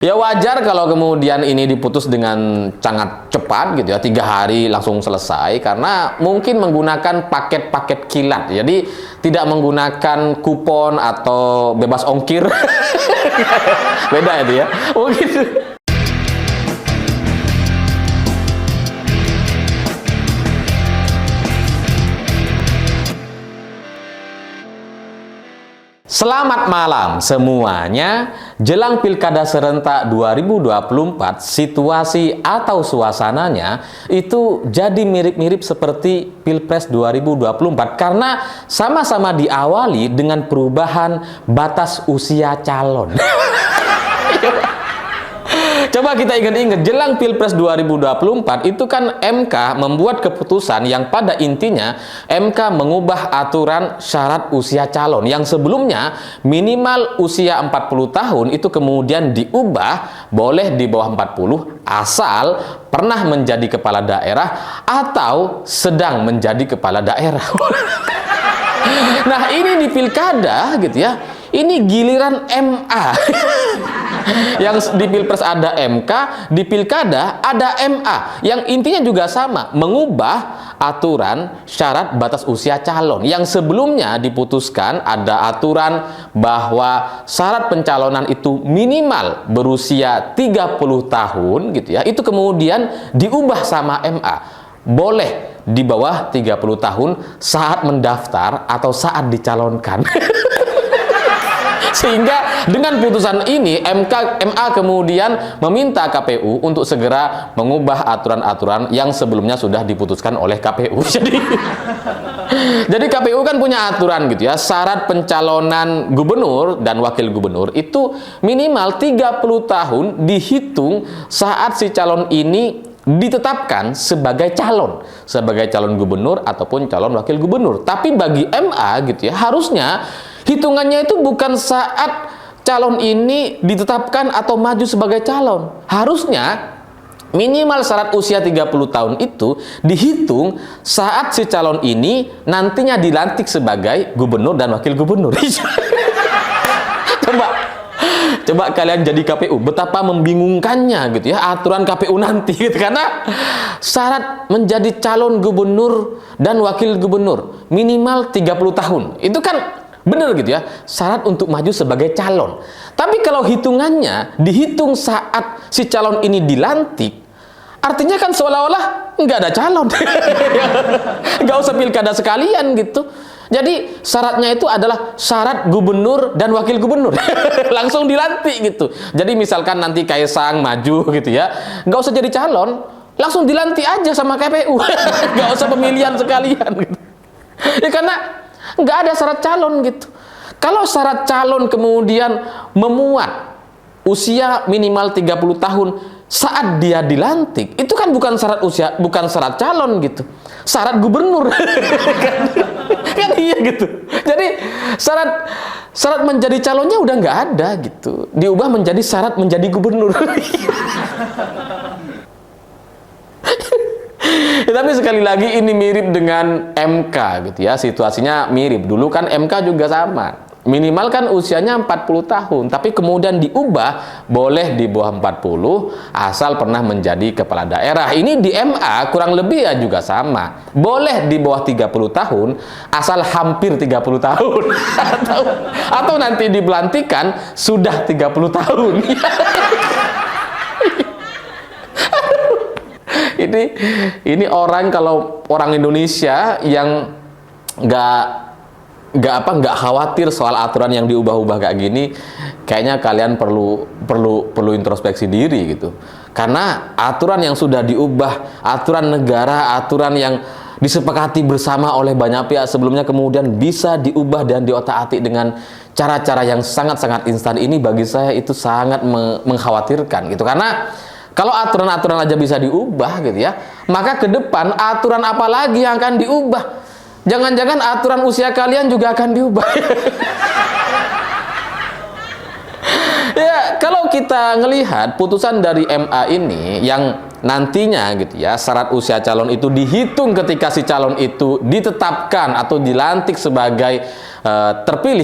Ya wajar kalau kemudian ini diputus dengan sangat cepat gitu ya, 3 hari langsung selesai karena mungkin menggunakan paket-paket kilat. Jadi tidak menggunakan kupon atau bebas ongkir. Beda itu ya. Mungkin. Selamat malam semuanya. Jelang Pilkada Serentak 2024, situasi atau suasananya itu jadi mirip-mirip seperti Pilpres 2024 karena sama-sama diawali dengan perubahan batas usia calon. Coba kita ingat-ingat, jelang Pilpres 2024 itu kan MK membuat keputusan yang pada intinya MK mengubah aturan syarat usia calon yang sebelumnya minimal usia 40 tahun itu kemudian diubah boleh di bawah 40 asal pernah menjadi kepala daerah atau sedang menjadi kepala daerah. Nah, ini di pilkada gitu ya. Ini giliran MA. Yang di Pilpres ada MK, di pilkada ada MA. Yang intinya juga sama, mengubah aturan syarat batas usia calon. Yang sebelumnya diputuskan ada aturan bahwa syarat pencalonan itu minimal berusia 30 tahun gitu ya. Itu kemudian diubah sama MA. Boleh di bawah 30 tahun saat mendaftar atau saat dicalonkan. Sehingga dengan putusan ini MA kemudian meminta KPU untuk segera mengubah aturan-aturan yang sebelumnya sudah diputuskan oleh KPU. Jadi KPU kan punya aturan gitu ya, syarat pencalonan gubernur dan wakil gubernur itu minimal 30 tahun dihitung saat si calon ini ditetapkan sebagai calon gubernur ataupun calon wakil gubernur. Tapi bagi MA gitu ya, harusnya hitungannya itu bukan saat calon ini ditetapkan atau maju sebagai calon. Harusnya minimal syarat usia 30 tahun itu dihitung saat si calon ini nantinya dilantik sebagai gubernur dan wakil gubernur. Coba kalian jadi KPU, betapa membingungkannya gitu ya aturan KPU nanti gitu. Karena syarat menjadi calon gubernur dan wakil gubernur minimal 30 tahun. Itu kan benar gitu ya, syarat untuk maju sebagai calon. Tapi kalau hitungannya dihitung saat si calon ini dilantik, artinya kan seolah-olah nggak ada calon. Nggak usah pilkada sekalian gitu. Jadi syaratnya itu adalah syarat gubernur dan wakil gubernur. Langsung dilantik gitu. Jadi misalkan nanti Kaisang maju gitu ya, nggak usah jadi calon, langsung dilantik aja sama KPU. Nggak usah pemilihan sekalian gitu. Ya karena nggak ada syarat calon gitu. Kalau syarat calon kemudian memuat usia minimal 30 tahun saat dia dilantik, itu kan bukan syarat usia, bukan syarat calon gitu, syarat gubernur. kan iya gitu. Jadi syarat menjadi calonnya udah nggak ada gitu, diubah menjadi syarat menjadi gubernur. Ya, tapi sekali lagi ini mirip dengan MK gitu ya, situasinya mirip. Dulu kan MK juga sama, minimal kan usianya 40 tahun, tapi kemudian diubah boleh di bawah 40 asal pernah menjadi kepala daerah. Ini di MA kurang lebih ya juga sama, boleh di bawah 30 tahun asal hampir 30 tahun. atau nanti dipelantikan sudah 30 tahun. Ini orang, kalau orang Indonesia yang nggak khawatir soal aturan yang diubah-ubah kayak gini, kayaknya kalian perlu introspeksi diri gitu. Karena aturan yang sudah diubah, aturan negara, aturan yang disepakati bersama oleh banyak pihak sebelumnya kemudian bisa diubah dan diotak-atik dengan cara-cara yang sangat-sangat instan, ini bagi saya itu sangat mengkhawatirkan gitu. Karena kalau aturan-aturan aja bisa diubah gitu ya, maka ke depan aturan apa lagi yang akan diubah? Jangan-jangan aturan usia kalian juga akan diubah. Ya, kalau kita ngelihat putusan dari MA ini yang nantinya gitu ya, syarat usia calon itu dihitung ketika si calon itu ditetapkan atau dilantik sebagai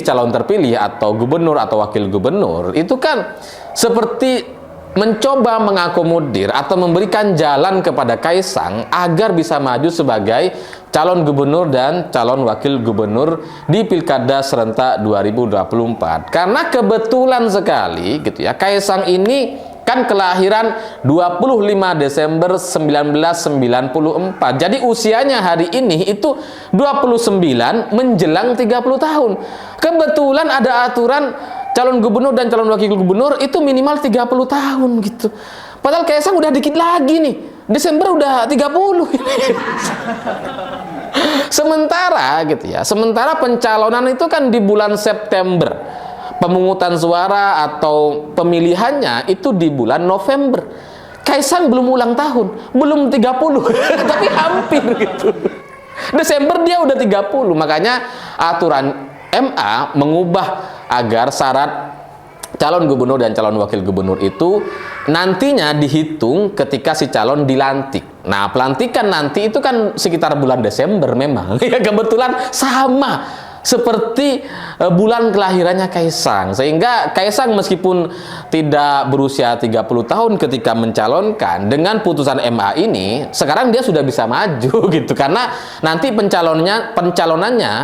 calon terpilih atau gubernur atau wakil gubernur, itu kan seperti mencoba mengakomodir atau memberikan jalan kepada Kaisang agar bisa maju sebagai calon gubernur dan calon wakil gubernur di Pilkada serentak 2024. Karena kebetulan sekali gitu ya, Kaisang ini kan kelahiran 25 Desember 1994. Jadi usianya hari ini itu 29 menjelang 30 tahun. Kebetulan ada aturan calon gubernur dan calon wakil gubernur itu minimal 30 tahun gitu. Padahal Kaisang udah dikit lagi nih. Desember udah 30. Sementara gitu ya. Sementara pencalonan itu kan di bulan September. Pemungutan suara atau pemilihannya itu di bulan November. Kaisang belum ulang tahun, belum 30, tapi hampir gitu. Desember dia udah 30. Makanya aturan MA mengubah agar syarat calon gubernur dan calon wakil gubernur itu nantinya dihitung ketika si calon dilantik. Nah, pelantikan nanti itu kan sekitar bulan Desember memang. Ya, kebetulan sama seperti bulan kelahirannya Kaisang. Sehingga Kaisang meskipun tidak berusia 30 tahun ketika mencalonkan, dengan putusan MA ini sekarang dia sudah bisa maju gitu. Karena nanti pencalonannya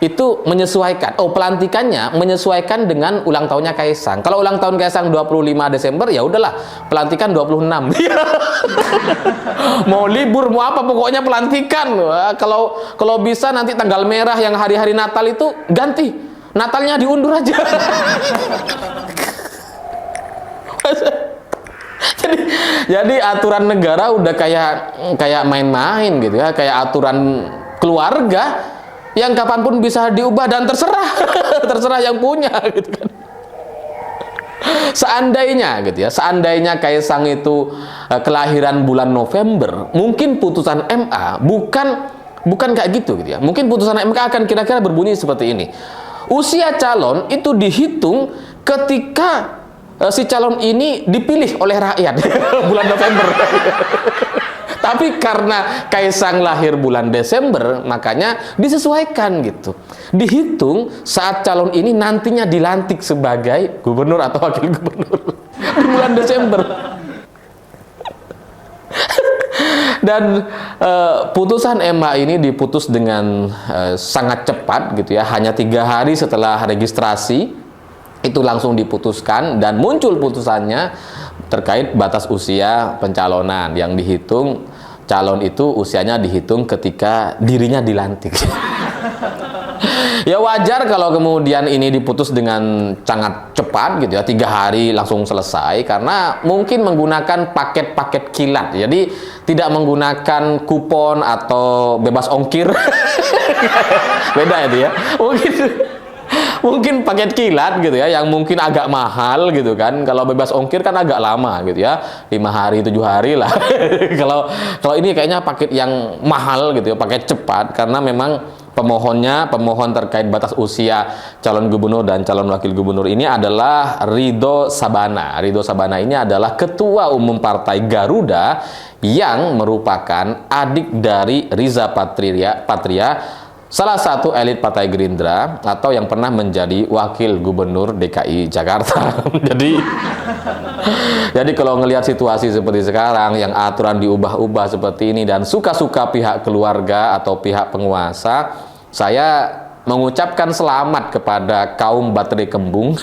itu menyesuaikan, pelantikannya menyesuaikan dengan ulang tahunnya Kaisang. Kalau ulang tahun Kaisang 25 Desember, ya udahlah, pelantikan 26. Mau libur, mau apa, pokoknya pelantikan. Kalau bisa nanti tanggal merah yang hari-hari Natal itu ganti. Natalnya diundur aja. Jadi aturan negara udah kayak main-main gitu ya, kayak aturan keluarga yang kapanpun bisa diubah dan terserah yang punya gitu kan. Seandainya gitu ya, seandainya Kaisang itu kelahiran bulan November, mungkin putusan MA bukan kayak gitu ya. Mungkin putusan MK akan kira-kira berbunyi seperti ini. Usia calon itu dihitung ketika si calon ini dipilih oleh rakyat bulan November. Tapi karena Kaisang lahir bulan Desember, makanya disesuaikan gitu. Dihitung saat calon ini nantinya dilantik sebagai gubernur atau wakil gubernur di bulan Desember. Dan putusan MA ini diputus dengan sangat cepat gitu ya, hanya 3 hari setelah registrasi itu langsung diputuskan dan muncul putusannya terkait batas usia pencalonan yang dihitung. Calon itu usianya dihitung ketika dirinya dilantik. Ya wajar kalau kemudian ini diputus dengan sangat cepat gitu ya, 3 hari langsung selesai, karena mungkin menggunakan paket-paket kilat. Jadi tidak menggunakan kupon atau bebas ongkir. Beda itu ya. Mungkin paket kilat gitu ya, yang mungkin agak mahal gitu kan. Kalau bebas ongkir kan agak lama gitu ya, 5 hari 7 hari lah. Kalau ini kayaknya paket yang mahal gitu ya, paket cepat, karena memang pemohon terkait batas usia calon gubernur dan calon wakil gubernur ini adalah Ridho Sabana. Ridho Sabana ini adalah ketua umum partai Garuda yang merupakan adik dari Riza Patria, salah satu elit partai Gerindra atau yang pernah menjadi wakil gubernur DKI Jakarta. Jadi kalau ngelihat situasi seperti sekarang yang aturan diubah-ubah seperti ini dan suka-suka pihak keluarga atau pihak penguasa, saya mengucapkan selamat kepada kaum baterai kembung.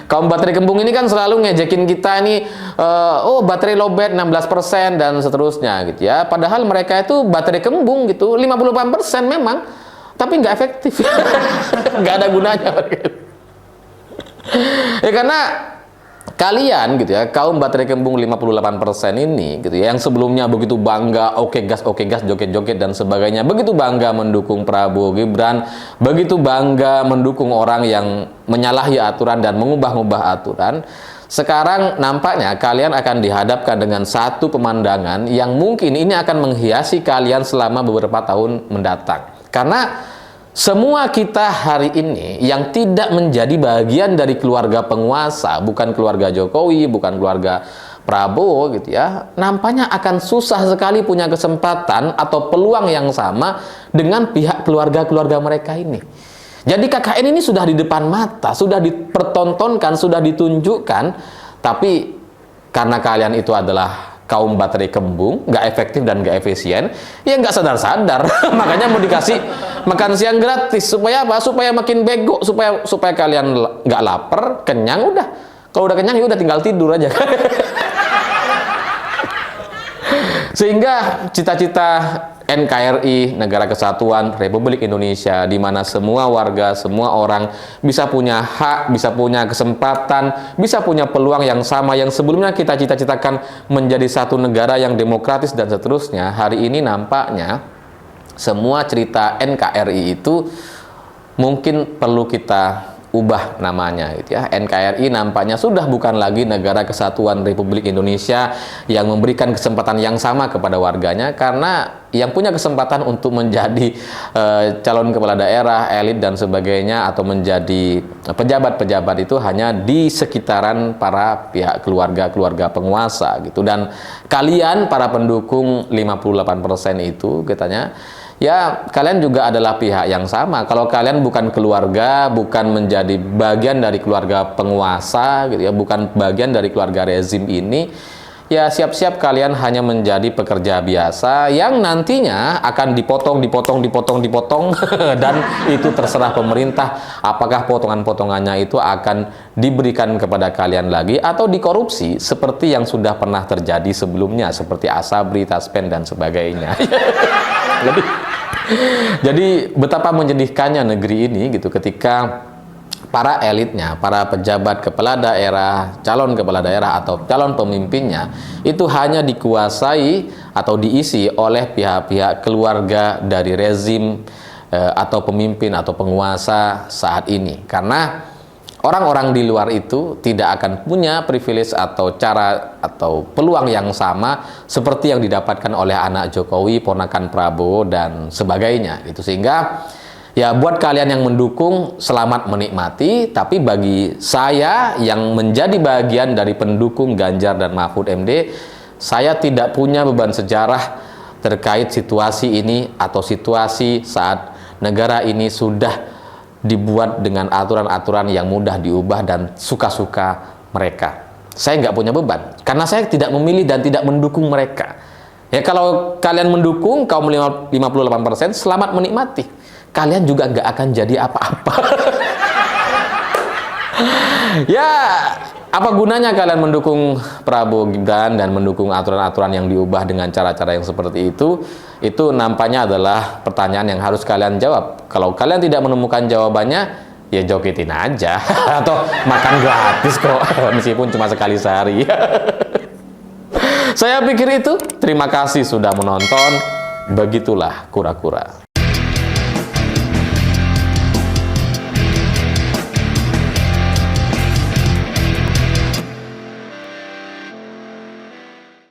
kaum baterai kembung ini kan selalu ngejekin kita ini, baterai lowbat 16% dan seterusnya gitu ya. Padahal mereka itu baterai kembung gitu, 58% memang, tapi nggak efektif. Nggak ada gunanya. Ya karena kalian gitu ya, kaum baterai kembung 58% ini gitu ya, yang sebelumnya begitu bangga oke gas, joget-joget dan sebagainya, begitu bangga mendukung Prabowo Gibran, begitu bangga mendukung orang yang menyalahi aturan dan mengubah-ubah aturan. Sekarang nampaknya kalian akan dihadapkan dengan satu pemandangan yang mungkin ini akan menghiasi kalian selama beberapa tahun mendatang. Karena semua kita hari ini yang tidak menjadi bagian dari keluarga penguasa, bukan keluarga Jokowi, bukan keluarga Prabowo gitu ya, nampaknya akan susah sekali punya kesempatan atau peluang yang sama dengan pihak keluarga-keluarga mereka ini. Jadi KKN ini sudah di depan mata, sudah dipertontonkan, sudah ditunjukkan, tapi karena kalian itu adalah kaum baterai kembung, nggak efektif dan nggak efisien, ya nggak sadar-sadar. Makanya mau dikasih makan siang gratis, supaya apa? Supaya makin bego, supaya kalian nggak lapar, kenyang, udah. Kalau udah kenyang ya udah tinggal tidur aja. Sehingga cita-cita NKRI, Negara Kesatuan Republik Indonesia, di mana semua warga, semua orang bisa punya hak, bisa punya kesempatan, bisa punya peluang yang sama yang sebelumnya kita cita-citakan menjadi satu negara yang demokratis dan seterusnya. Hari ini nampaknya semua cerita NKRI itu mungkin perlu kita ubah namanya gitu ya. NKRI nampaknya sudah bukan lagi Negara Kesatuan Republik Indonesia yang memberikan kesempatan yang sama kepada warganya, karena yang punya kesempatan untuk menjadi calon kepala daerah, elit dan sebagainya, atau menjadi pejabat-pejabat itu hanya di sekitaran para pihak keluarga penguasa gitu. Dan kalian para pendukung 58% itu katanya, ya kalian juga adalah pihak yang sama. Kalau kalian bukan keluarga, bukan menjadi bagian dari keluarga penguasa gitu ya, bukan bagian dari keluarga rezim ini, ya siap-siap kalian hanya menjadi pekerja biasa yang nantinya akan dipotong dan itu terserah pemerintah apakah potongan-potongannya itu akan diberikan kepada kalian lagi atau dikorupsi seperti yang sudah pernah terjadi sebelumnya, seperti Asabri, Taspen dan sebagainya. Jadi betapa menyedihkannya negeri ini gitu ketika para elitnya, para pejabat kepala daerah, calon kepala daerah atau calon pemimpinnya itu hanya dikuasai atau diisi oleh pihak-pihak keluarga dari rezim atau pemimpin atau penguasa saat ini. Karena orang-orang di luar itu tidak akan punya privilege atau cara atau peluang yang sama seperti yang didapatkan oleh anak Jokowi, ponakan Prabowo dan sebagainya. Itu sehingga ya buat kalian yang mendukung selamat menikmati, tapi bagi saya yang menjadi bagian dari pendukung Ganjar dan Mahfud MD, saya tidak punya beban sejarah terkait situasi ini atau situasi saat negara ini sudah dibuat dengan aturan-aturan yang mudah diubah dan suka-suka mereka. Saya nggak punya beban, karena saya tidak memilih dan tidak mendukung mereka. Ya kalau kalian mendukung kaum 58%, selamat menikmati. Kalian juga nggak akan jadi apa-apa. Ya, apa gunanya kalian mendukung Prabowo Gibran dan mendukung aturan-aturan yang diubah dengan cara-cara yang seperti itu? Itu nampaknya adalah pertanyaan yang harus kalian jawab. Kalau kalian tidak menemukan jawabannya, ya jogetin aja. Atau makan gratis kok, meskipun cuma sekali sehari. Saya pikir itu. Terima kasih sudah menonton. Begitulah kura-kura.